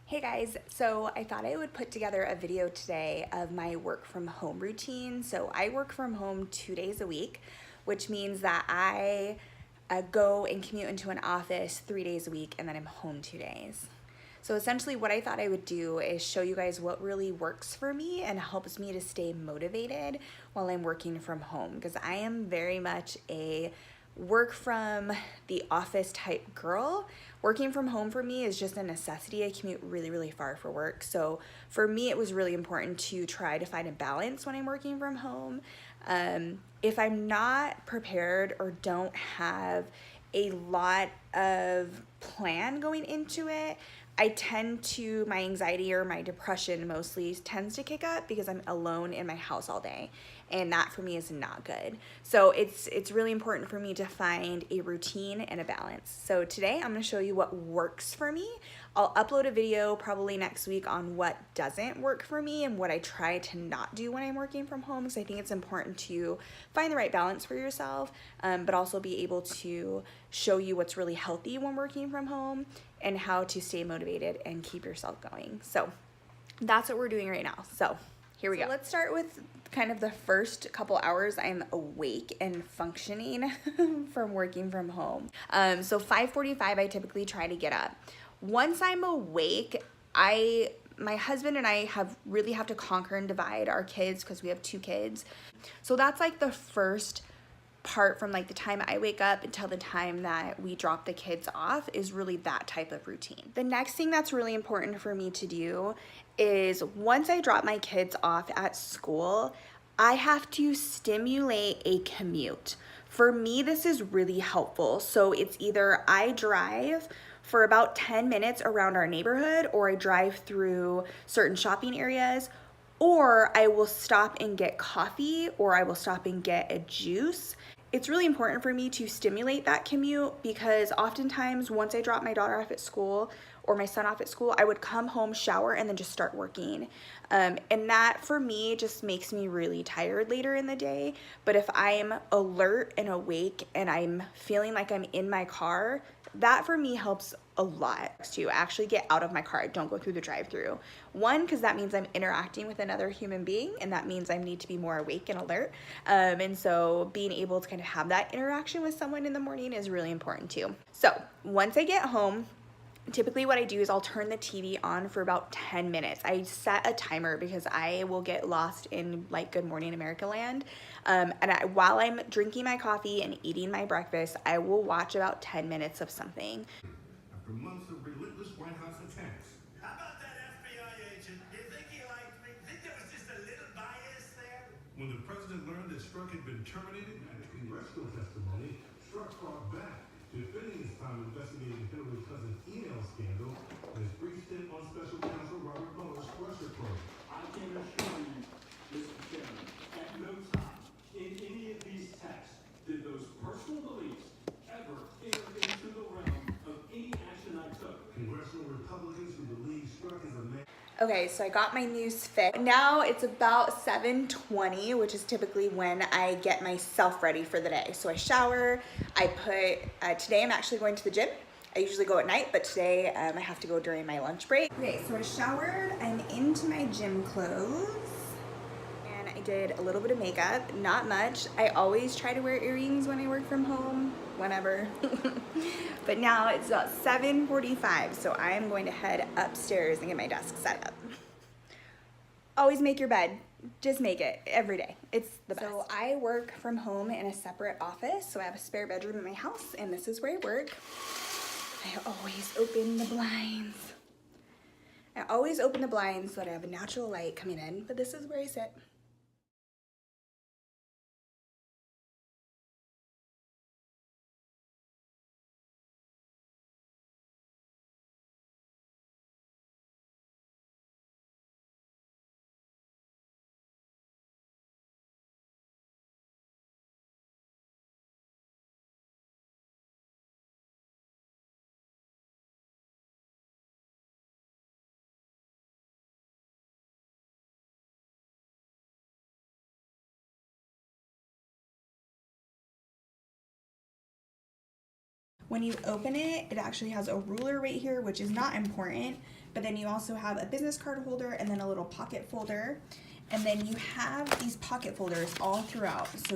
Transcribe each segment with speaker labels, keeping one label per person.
Speaker 1: Hey guys, so I thought I would put together a video today of my work from home routine. So I work from home 2 days a week, which means that I go and commute into an office 3 days a week and then I'm home 2 days. So essentially what I thought I would do is show you guys what really works for me and helps me to stay motivated while I'm working from home, because I am very much a work from the office type girl. Working from home for me is just a necessity. I commute really far for work. So for me, it was really important to try to find a balance when I'm working from home. If I'm not prepared or don't have a lot of plan going into it, my anxiety or my depression mostly tends to kick up because I'm alone in my house all day. And that for me is not good. So it's really important for me to find a routine and a balance. So today I'm gonna show you what works for me. I'll upload a video probably next week on what doesn't work for me and what I try to not do when I'm working from home, because I think it's important to find the right balance for yourself, but also be able to show you what's really healthy when working from home and how to stay motivated and keep yourself going. So that's what we're doing right now. So here we go. Let's start with kind of the first couple hours I'm awake and functioning from working from home. So 5:45 I typically try to get up. Once I'm awake, my husband and I really have to conquer and divide our kids because we have 2 kids. So that's like the first part from like the time I wake up until the time that we drop the kids off is really that type of routine. The next thing that's really important for me to do is once I drop my kids off at school, I have to stimulate a commute. For me, this is really helpful. So it's either I drive for about 10 minutes around our neighborhood, or I drive through certain shopping areas, or I will stop and get coffee, or I will stop and get a juice. It's really important for me to stimulate that commute because oftentimes once I drop my daughter off at school or my son off at school, I would come home, shower, and then just start working. And that for me just makes me really tired later in the day. But if I'm alert and awake and I'm feeling like I'm in my car, that for me helps a lot to actually get out of my car. I don't go through the drive-through. One, because that means I'm interacting with another human being, and that means I need to be more awake and alert. And so being able to kind of have that interaction with someone in the morning is really important too. So once I get home, typically what I do is I'll turn the TV on for about 10 minutes. I set a timer because I will get lost in like Good Morning America land. While I'm drinking my coffee and eating my breakfast, I will watch about 10 minutes of something.
Speaker 2: After months of relentless White House attacks.
Speaker 3: How about that FBI agent? Do you think he liked me? Think there was just a little bias there?
Speaker 2: When the president learned that Strzok had been terminated in congressional testimony, Strzok fought back, defending his time investigating Hillary Clinton's email scandal and his brief stint on special counsel Robert Mueller's Russia probe.
Speaker 4: I can assure you, Mr. Chairman, at no time in any of these texts did those personal beliefs ever enter into the realm of any action I took.
Speaker 2: Congressional Republicans who believe Strzok is a man.
Speaker 1: Okay, so I got my news fixed. Now it's about 7:20, which is typically when I get myself ready for the day. So I shower, today I'm actually going to the gym. I usually go at night, but today I have to go during my lunch break. Okay, so I showered, I'm into my gym clothes, and I did a little bit of makeup, not much. I always try to wear earrings when I work from home, whenever. But now it's about 7:45, so I am going to head upstairs and get my desk set up. Always make your bed. Just make it every day. It's the best. So I work from home in a separate office, so I have a spare bedroom in my house, and this is where I work. I always open the blinds. I always open the blinds so that I have a natural light coming in, but this is where I sit. When you open it, it actually has a ruler right here, which is not important, but then you also have a business card holder and then a little pocket folder. And then you have these pocket folders all throughout. So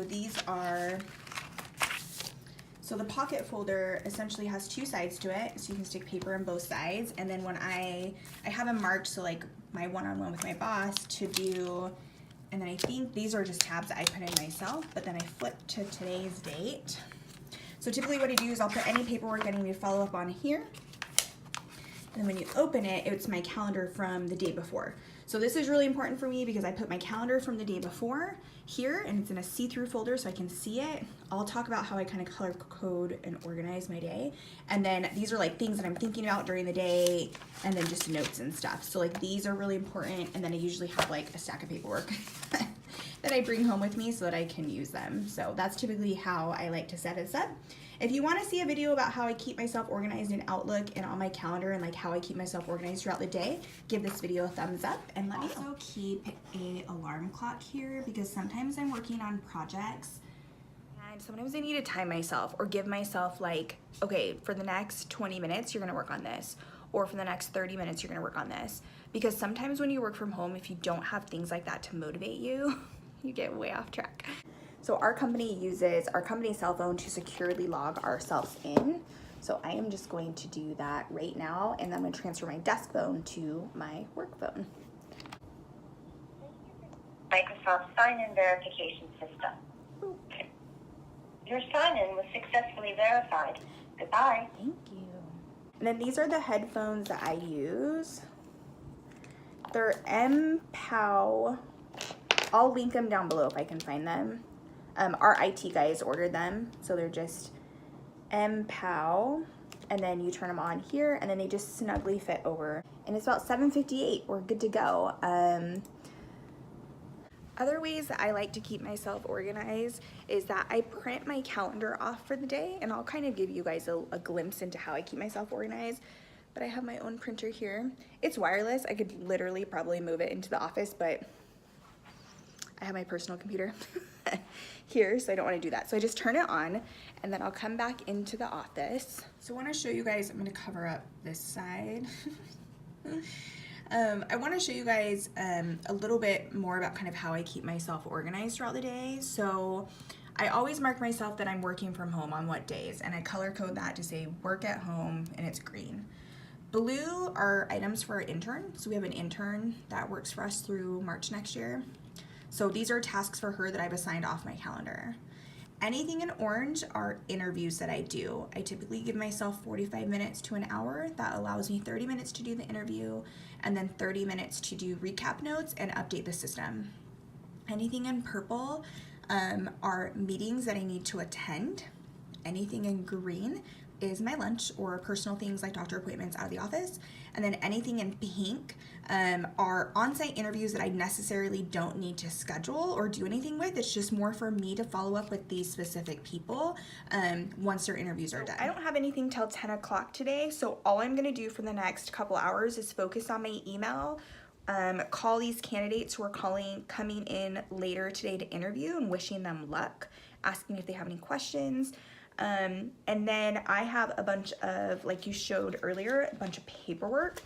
Speaker 1: the pocket folder essentially has two sides to it, so you can stick paper on both sides. And then when I have them marked, so like my one-on-one with my boss to do, and then I think these are just tabs that I put in myself, but then I flip to today's date. So typically what I do is I'll put any paperwork I need to follow up on here. And then when you open it, it's my calendar from the day before. So this is really important for me because I put my calendar from the day before here, and it's in a see-through folder so I can see it. I'll talk about how I kind of color code and organize my day. And then these are like things that I'm thinking about during the day, and then just notes and stuff. So like these are really important, and then I usually have like a stack of paperwork that I bring home with me so that I can use them. So that's typically how I like to set this up. If you want to see a video about how I keep myself organized in Outlook and on my calendar and like how I keep myself organized throughout the day, give this video a thumbs up and let me know. Also keep a alarm clock here because sometimes I'm working on projects and sometimes I need to time myself or give myself like, okay, for the next 20 minutes, you're gonna work on this. Or for the next 30 minutes, you're gonna work on this. Because sometimes when you work from home, if you don't have things like that to motivate you, you get way off track. So our company uses our company cell phone to securely log ourselves in. So I am just going to do that right now, and then I'm going to transfer my desk phone to my work phone.
Speaker 5: Microsoft sign-in verification system. Your sign-in was successfully verified. Goodbye.
Speaker 1: Thank you. And then these are the headphones that I use. They're MPOW. I'll link them down below if I can find them. Our IT guys ordered them, so they're just MPOW, and then you turn them on here, and then they just snugly fit over. And it's about $7.58. We're good to go. Other ways that I like to keep myself organized is that I print my calendar off for the day, and I'll kind of give you guys a glimpse into how I keep myself organized. But I have my own printer here. It's wireless. I could literally probably move it into the office, but I have my personal computer here, so I don't want to do that. So I just turn it on, and then I'll come back into the office. So I want to show you guys, I'm going to cover up this side. I want to show you guys a little bit more about kind of how I keep myself organized throughout the day. So I always mark myself that I'm working from home on what days, and I color code that to say work at home, and it's green. Blue are items for our intern. So we have an intern that works for us through March next year. So these are tasks for her that I've assigned off my calendar. Anything in orange are interviews that I do. I typically give myself 45 minutes to an hour. That allows me 30 minutes to do the interview and then 30 minutes to do recap notes and update the system. Anything in purple are meetings that I need to attend. Anything in green is my lunch or personal things like doctor appointments out of the office. And then anything in pink are on-site interviews that I necessarily don't need to schedule or do anything with. It's just more for me to follow up with these specific people once their interviews are done. I don't have anything till 10 o'clock today, so all I'm gonna do for the next couple hours is focus on my email, call these candidates who are coming in later today to interview and wishing them luck, asking if they have any questions. And then I have a bunch of, like you showed earlier, a bunch of paperwork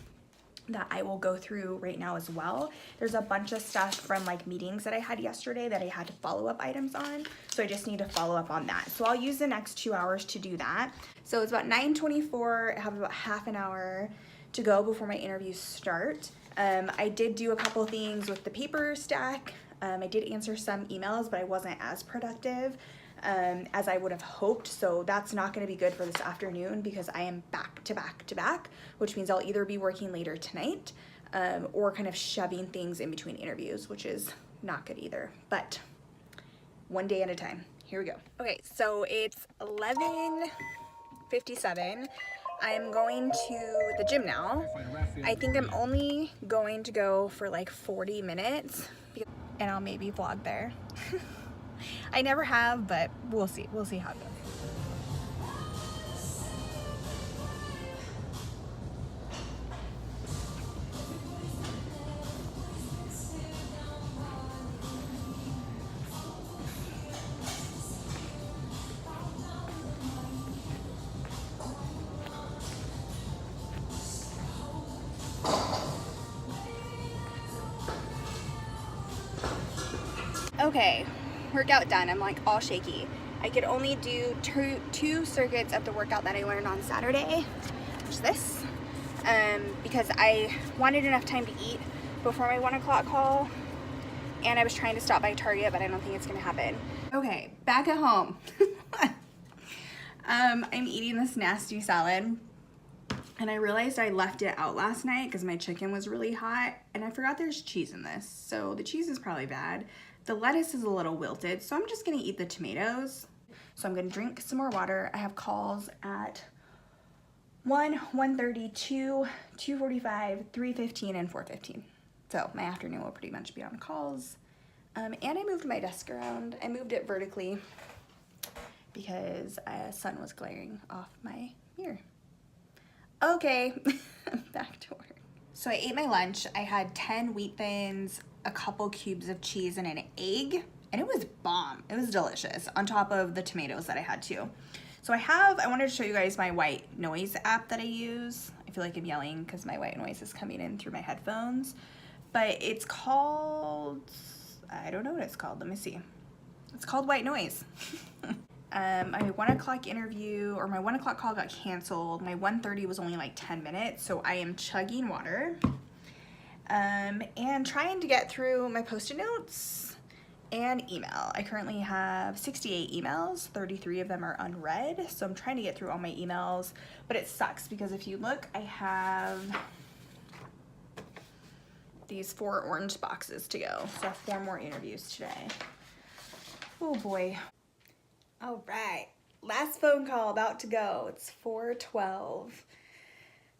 Speaker 1: that I will go through right now as well. There's a bunch of stuff from like meetings that I had yesterday that I had to follow up items on. So I just need to follow up on that. So I'll use the next 2 hours to do that. So it's about 9:24. I have about half an hour to go before my interviews start. I did do a couple things with the paper stack. I did answer some emails, but I wasn't as productive as I would have hoped. So that's not going to be good for this afternoon because I am back to back to back, which means I'll either be working later tonight or kind of shoving things in between interviews, which is not good either. But one day at a time. Here we go. Okay, so it's 11:57. I'm going to the gym now. I think I'm only going to go for like 40 minutes and I'll maybe vlog there. I never have, but we'll see. We'll see how it goes. Okay, workout done. I'm like all shaky. I could only do two circuits of the workout that I learned on Saturday, which is this, because I wanted enough time to eat before my 1 o'clock call, and I was trying to stop by Target, but I don't think it's gonna happen. Okay, back at home. I'm eating this nasty salad, and I realized I left it out last night because my chicken was really hot, and I forgot there's cheese in this, so the cheese is probably bad. The lettuce is a little wilted, so I'm just gonna eat the tomatoes. So I'm gonna drink some more water. I have calls at 1, 1:30, 2, 2:45, 3:15, and 4:15. So my afternoon will pretty much be on calls. And I moved my desk around. I moved it vertically because sun was glaring off my mirror. Okay, back to work. So I ate my lunch. I had 10 wheat thins, a couple cubes of cheese, and an egg, and it was bomb. It was delicious, on top of the tomatoes that I had too. So I wanted to show you guys my white noise app that I use. I feel like I'm yelling because my white noise is coming in through my headphones, but it's called, I don't know what it's called. Let me see. It's called White Noise. My 1 o'clock interview, or my 1 o'clock call got canceled. My 1:30 was only like 10 minutes, so I am chugging water and trying to get through my post-it notes and email. I currently have 68 emails, 33 of them are unread, so I'm trying to get through all my emails, but it sucks because if you look, I have these 4 orange boxes to go, so I have 4 more interviews today. Oh boy. All right, last phone call about to go. It's 4:12.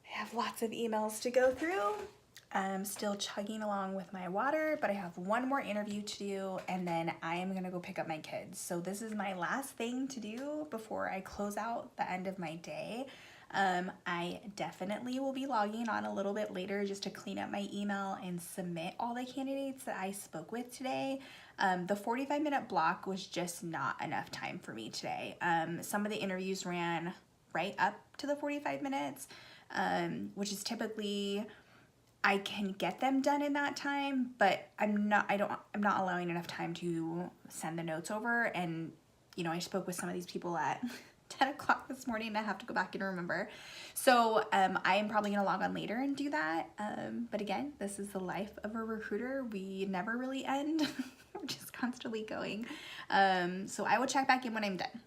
Speaker 1: I have lots of emails to go through. I'm still chugging along with my water, but I have 1 more interview to do, and then I am gonna go pick up my kids. So this is my last thing to do before I close out the end of my day. I definitely will be logging on a little bit later just to clean up my email and submit all the candidates that I spoke with today. The 45-minute block was just not enough time for me today. Some of the interviews ran right up to the 45 minutes, which is typically, I can get them done in that time, but I'm not allowing enough time to send the notes over. And, you know, I spoke with some of these people at 10 o'clock this morning and I have to go back and remember. So I am probably gonna log on later and do that. But again, this is the life of a recruiter. We never really end. We're just constantly going. So I will check back in when I'm done.